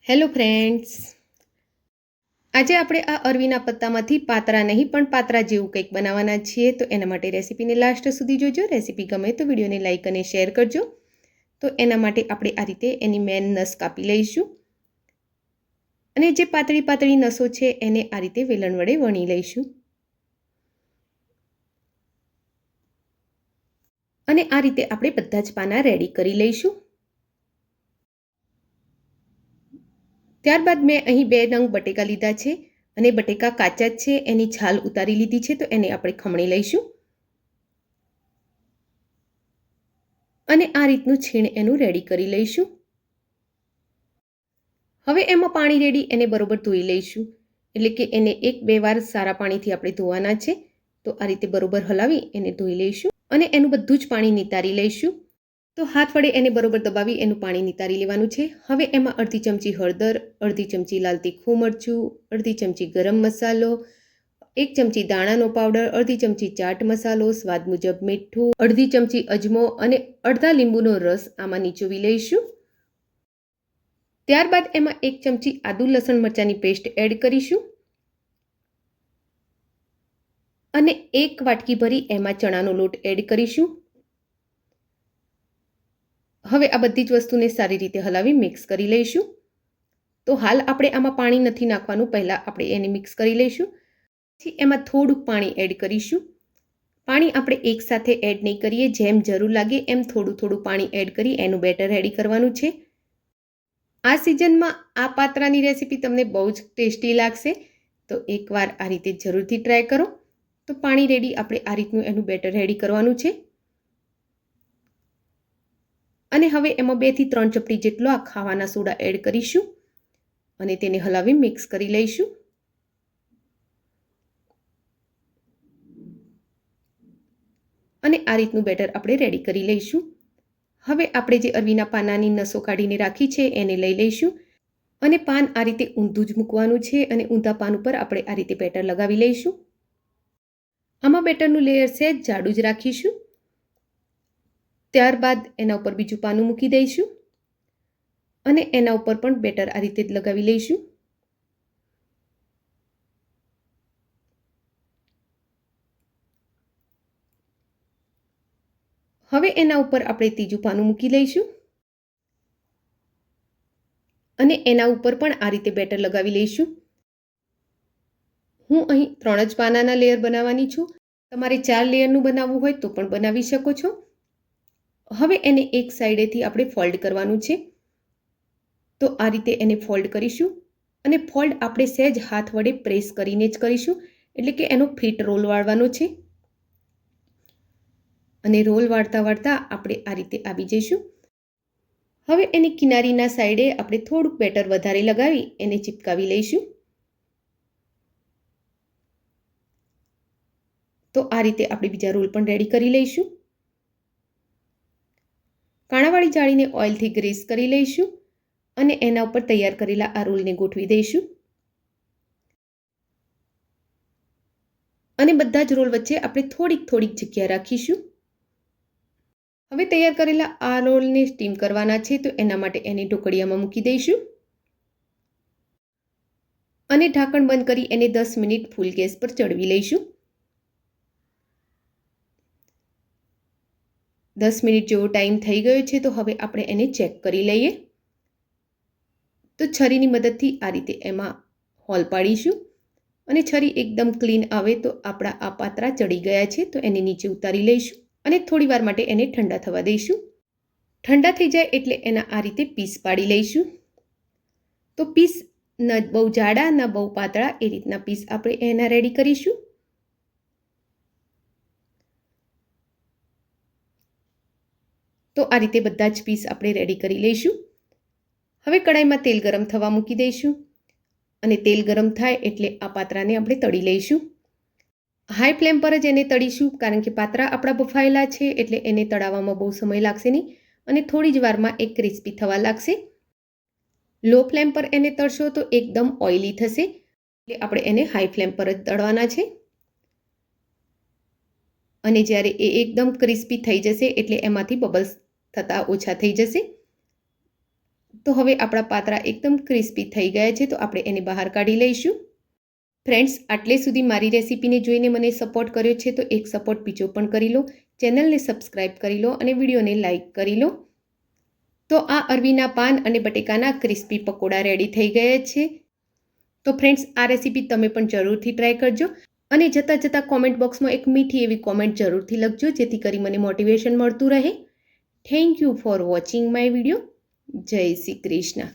Hello friends, આજે આપણે આ અરવીના પત્તામાંથી પાતરા નહીં પણ પાતરા જેવું કંઈક બનાવવાના છીએ. તો એના માટે રેસીપીને લાસ્ટ સુધી જોજો. રેસીપી ગમે તો વિડીયોને લાઇક અને શેર કરજો. તો એના માટે આપણે આ રીતે એની મેન નસ કાપી લઈશું અને જે પાતળી પાતળી નસો છે એને આ રીતે વેલણ વડે વણી લઈશું. અને આ રીતે આપણે બધા જ પાના રેડી કરી લઈશું. ત્યારબાદ મેં અહીં 2 નંગ બટેકા લીધા છે અને બટેકા કાચા જ છે, એની છાલ ઉતારી લીધી છે. તો એને આપણે ખમણી લઈશું અને આ રીતનું છીણ એનું રેડી કરી લઈશું. હવે એમાં પાણી રેડી એને બરોબર ધોઈ લઈશું, એટલે કે એને 1-2 વાર સારા પાણીથી આપણે ધોવાના છે. તો આ રીતે બરોબર હલાવી એને ધોઈ લઈશું અને એનું બધું જ પાણી નિતારી લઈશું. તો હાથ વડે એને બરોબર દબાવી એનું પાણી નિતારી લેવાનું છે. હવે એમાં અડધી ચમચી હળદર, અડધી ચમચી લાલ તીખું મરચું, અડધી ચમચી ગરમ મસાલો, 1 ચમચી દાણાનો પાવડર, અડધી ચમચી ચાટ મસાલો, સ્વાદ મુજબ મીઠું, અડધી ચમચી અજમો અને અડધા લીંબુનો રસ આમાં નીચોવી લઈશું. ત્યારબાદ એમાં 1 ચમચી આદુ લસણ મરચાંની પેસ્ટ એડ કરીશું અને 1 વાટકી ભરી એમાં ચણાનો લોટ એડ કરીશું. હવે આ બધી જ વસ્તુને સારી રીતે હલાવી મિક્સ કરી લઈશું. તો હાલ આપણે આમાં પાણી નથી નાખવાનું, પહેલાં આપણે એને મિક્સ કરી લઈશું. પછી એમાં થોડુંક પાણી એડ કરીશું. પાણી આપણે એકસાથે એડ નહીં કરીએ, જેમ જરૂર લાગે એમ થોડું થોડું પાણી એડ કરી એનું બેટર રેડી કરવાનું છે. આ સિઝનમાં આ પાતરાની રેસીપી તમને બહુ જ ટેસ્ટી લાગશે, તો એકવાર આ રીતે જરૂરથી ટ્રાય કરો. તો પાણી રેડી આપણે આ રીતનું એનું બેટર રેડી કરવાનું છે અને હવે એમાં 2 થી 3 ચપટી જેટલો આ ખાવાના સોડા એડ કરીશું અને તેને હલાવી મિક્સ કરી લઈશું. અને આ રીતનું બેટર આપણે રેડી કરી લઈશું. હવે આપણે જે અરવીના પાનાની નસો કાઢીને રાખી છે એને લઈ લઈશું અને પાન આ રીતે ઊંધું જ મૂકવાનું છે અને ઊંધા પાન ઉપર આપણે આ રીતે બેટર લગાવી લઈશું. આમાં બેટરનું લેયર સહેજ જાડું જ રાખીશું. ત્યારબાદ એના ઉપર બીજું પાનું મૂકી દઈશું અને એના ઉપર પણ બેટર આ રીતે જ લગાવી લઈશું. હવે એના ઉપર આપણે ત્રીજું પાનું મૂકી લઈશું અને એના ઉપર પણ આ રીતે બેટર લગાવી લઈશું. હું અહીં 3 જ પાનાના લેયર બનાવવાની છું. તમારે 4 લેયરનું બનાવવું હોય તો પણ બનાવી શકો છો. હવે એને એક સાઈડેથી આપણે ફોલ્ડ કરવાનું છે. તો આ રીતે એને ફોલ્ડ કરીશું અને ફોલ્ડ આપણે સહેજ હાથ વડે પ્રેસ કરીને જ કરીશું, એટલે કે એનો ફિટ રોલ વાળવાનો છે. અને રોલ વાળતા વાળતા આપણે આ રીતે આવી જઈશું. હવે એની કિનારીના સાઈડે આપણે થોડુંક બેટર વધારે લગાવી એને ચિપકાવી લઈશું. તો આ રીતે આપણે બીજા રોલ પણ રેડી કરી લઈશું. કાણાવાળી જાળીને ઓઇલથી ગ્રીસ કરી લઈશું અને એના ઉપર તૈયાર કરેલા આ રોલને ગોઠવી દઈશું અને બધા જ રોલ વચ્ચે આપણે થોડીક થોડીક જગ્યા રાખીશું. હવે તૈયાર કરેલા આ રોલને સ્ટીમ કરવાના છે, તો એના માટે એને ઢોકળિયામાં મૂકી દઈશું અને ઢાંકણ બંધ કરી એને 10 મિનિટ ફૂલ ગેસ પર ચડવી લઈશું. 10 મિનિટ જેવો ટાઈમ થઈ ગયો છે, તો હવે આપણે એને ચેક કરી લઈએ. તો છરીની મદદથી આ રીતે એમાં હોલ પાડીશું અને છરી એકદમ ક્લીન આવે તો આપણા આ પાતરા ચડી ગયા છે. તો એને નીચે ઉતારી લઈશું અને થોડી વાર માટે એને ઠંડા થવા દઈશું. ઠંડા થઈ જાય એટલે એના આ રીતે પીસ પાડી લઈશું. તો પીસ ન બહુ જાડા ન બહુ પાતળા, એ રીતના પીસ આપણે એના રેડી કરીશું. તો આ રીતે બધા જ પીસ આપણે રેડી કરી લઈશું. હવે કડાઈમાં તેલ ગરમ થવા મૂકી દઈશું અને તેલ ગરમ થાય એટલે આ પાતરાને આપણે તળી લઈશું. હાઈ ફ્લેમ પર જ એને તળીશું, કારણ કે પાતરા આપણા બફાયેલા છે એટલે એને તળાવવામાં બહુ સમય લાગશે નહીં અને થોડી જ વારમાં એક ક્રિસ્પી થવા લાગશે. લો ફ્લેમ પર એને તળશો તો એકદમ ઓઇલી થશે, એટલે આપણે એને હાઈ ફ્લેમ પર જ તળવાના છે. અને જ્યારે એ એકદમ ક્રિસ્પી થઈ જશે એટલે એમાંથી બબલ્સ થતા ઓછા થઈ જશે. તો હવે આપણા પાતરા એકદમ ક્રિસ્પી થઈ ગયા છે, તો આપણે એને બહાર કાઢી લઈશું. ફ્રેન્ડ્સ, આટલે સુધી મારી રેસીપીને જોઈને મને સપોર્ટ કર્યો છે, તો એક સપોર્ટ બીજો પણ કરી લો. ચેનલને સબસ્ક્રાઈબ કરી લો અને વિડીયોને લાઈક કરી લો. તો આ અરવીના પાન અને બટેકાના ક્રિસ્પી પકોડા રેડી થઈ ગયા છે. તો ફ્રેન્ડ્સ, આ રેસીપી તમે પણ જરૂરથી ટ્રાય કરજો અને જતાં કોમેન્ટ બોક્સમાં એક મીઠી એવી કોમેન્ટ જરૂરથી લખજો, જેથી કરી મને મોટિવેશન મળતું રહે. Thank you for watching my video. જય શ્રી કૃષ્ણ.